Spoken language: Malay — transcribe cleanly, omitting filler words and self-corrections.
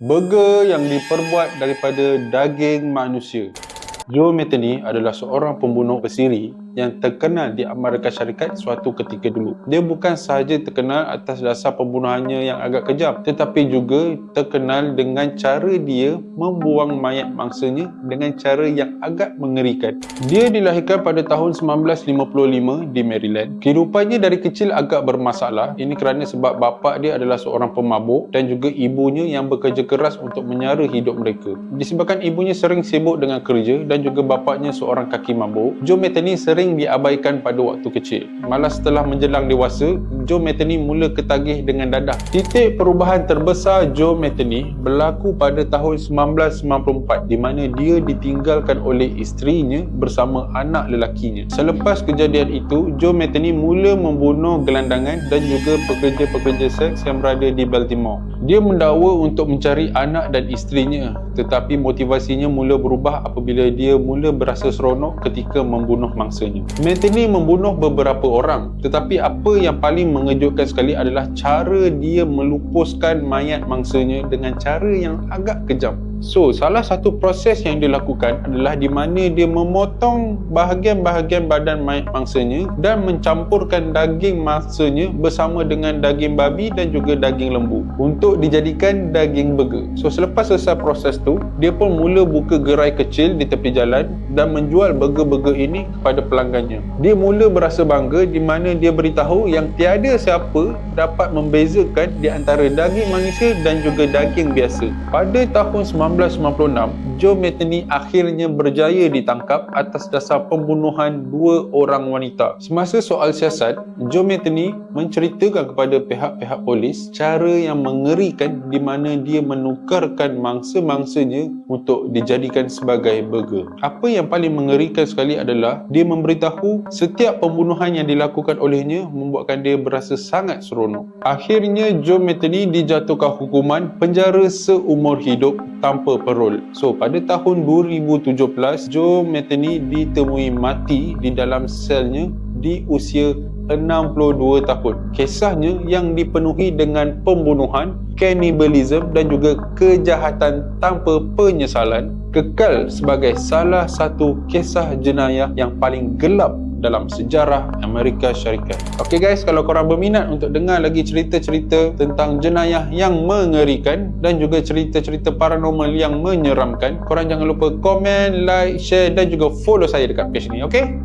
Burger yang diperbuat daripada daging manusia. Joe Metheny adalah seorang pembunuh bersiri yang terkenal di Amerika Syarikat suatu ketika dulu. Dia bukan sahaja terkenal atas dasar pembunuhannya yang agak kejam, tetapi juga terkenal dengan cara dia membuang mayat mangsanya dengan cara yang agak mengerikan. Dia dilahirkan pada tahun 1955 di Maryland. Kehidupannya dari kecil agak bermasalah. Ini kerana sebab bapa dia adalah seorang pemabuk dan juga ibunya yang bekerja keras untuk menyara hidup mereka. Disebabkan ibunya sering sibuk dengan kerja dan juga bapaknya seorang kaki mabuk, Joe Metheny sering diabaikan pada waktu kecil. Malah setelah menjelang dewasa, Joe Metheny mula ketagih dengan dadah. Titik perubahan terbesar Joe Metheny berlaku pada tahun 1994 di mana dia ditinggalkan oleh isterinya bersama anak lelakinya. Selepas kejadian itu, Joe Metheny mula membunuh gelandangan dan juga pekerja-pekerja seks yang berada di Baltimore. Dia mendakwa untuk mencari anak dan isterinya, tetapi motivasinya mula berubah apabila dia mula berasa seronok ketika membunuh mangsanya. Metheny membunuh beberapa orang, tetapi apa yang paling mengejutkan sekali adalah cara dia melupuskan mayat mangsanya dengan cara yang agak kejam. So, salah satu proses yang dilakukan adalah di mana dia memotong bahagian-bahagian badan mayat mangsanya dan mencampurkan daging mangsanya bersama dengan daging babi dan juga daging lembu untuk dijadikan daging burger. So, selepas selesai proses tu, dia pun mula buka gerai kecil di tepi jalan dan menjual burger-burger ini kepada pelanggannya. Dia mula berasa bangga di mana dia beritahu yang tiada siapa dapat membezakan di antara daging manusia dan juga daging biasa. Pada tahun 1996, Joe Metheny akhirnya berjaya ditangkap atas dasar pembunuhan 2 orang wanita. Semasa soal siasat, Joe Metheny menceritakan kepada pihak-pihak polis cara yang mengerikan di mana dia menukarkan mangsa-mangsanya untuk dijadikan sebagai burger. Apa yang paling mengerikan sekali adalah dia memberitahu setiap pembunuhan yang dilakukan olehnya membuatkan dia berasa sangat seronok. Akhirnya Joe Metheny dijatuhkan hukuman penjara seumur hidup tanpa parol. So, pada tahun 2017, Joe Metheny ditemui mati di dalam selnya di usia 62 tahun. Kisahnya yang dipenuhi dengan pembunuhan, kannibalism dan juga kejahatan tanpa penyesalan kekal sebagai salah satu kisah jenayah yang paling gelap dalam sejarah Amerika Syarikat. Okay guys, kalau korang berminat untuk dengar lagi cerita-cerita tentang jenayah yang mengerikan dan juga cerita-cerita paranormal yang menyeramkan, korang jangan lupa komen, like, share dan juga follow saya dekat page ni, okay?